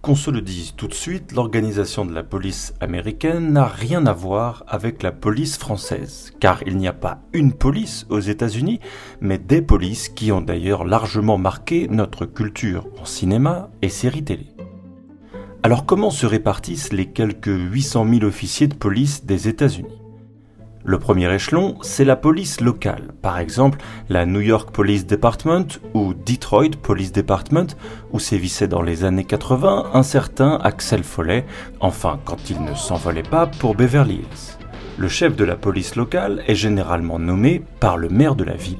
Qu'on se le dise tout de suite, l'organisation de la police américaine n'a rien à voir avec la police française, car il n'y a pas une police aux États-Unis, mais des polices qui ont d'ailleurs largement marqué notre culture en cinéma et séries télé. Alors comment se répartissent les quelques 800 000 officiers de police des États-Unis ? Le premier échelon, c'est la police locale, par exemple la New York Police Department ou Detroit Police Department, où sévissait dans les années 80 un certain Axel Foley, enfin quand il ne s'envolait pas pour Beverly Hills. Le chef de la police locale est généralement nommé par le maire de la ville.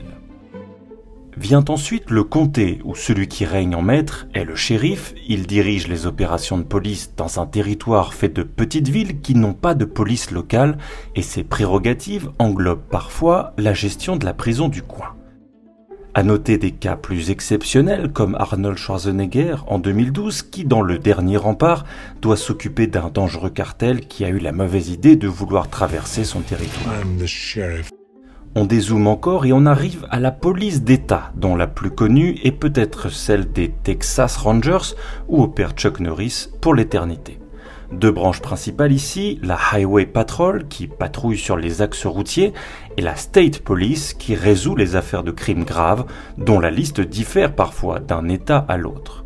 Vient ensuite le comté, où celui qui règne en maître est le shérif. Il dirige les opérations de police dans un territoire fait de petites villes qui n'ont pas de police locale, et ses prérogatives englobent parfois la gestion de la prison du coin. À noter des cas plus exceptionnels comme Arnold Schwarzenegger en 2012 qui, dans Le Dernier Rempart, doit s'occuper d'un dangereux cartel qui a eu la mauvaise idée de vouloir traverser son territoire. On dézoome encore et on arrive à la police d'État, dont la plus connue est peut-être celle des Texas Rangers, où opère Chuck Norris pour l'éternité. Deux branches principales ici, la Highway Patrol, qui patrouille sur les axes routiers, et la State Police, qui résout les affaires de crimes graves, dont la liste diffère parfois d'un État à l'autre.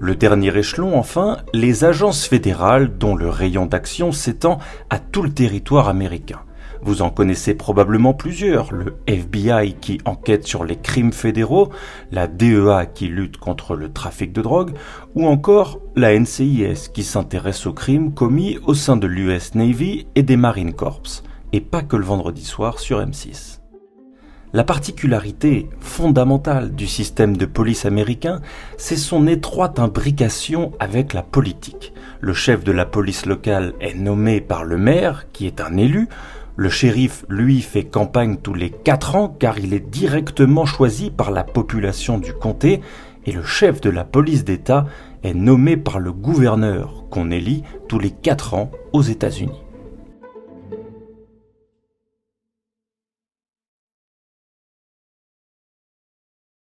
Le dernier échelon, enfin, les agences fédérales, dont le rayon d'action s'étend à tout le territoire américain. Vous en connaissez probablement plusieurs, le FBI qui enquête sur les crimes fédéraux, la DEA qui lutte contre le trafic de drogue, ou encore la NCIS qui s'intéresse aux crimes commis au sein de l'US Navy et des Marine Corps, et pas que le vendredi soir sur M6. La particularité fondamentale du système de police américain, c'est son étroite imbrication avec la politique. Le chef de la police locale est nommé par le maire, qui est un élu. Le shérif, lui, fait campagne tous les 4 ans car il est directement choisi par la population du comté, et le chef de la police d'État est nommé par le gouverneur qu'on élit tous les 4 ans aux États-Unis.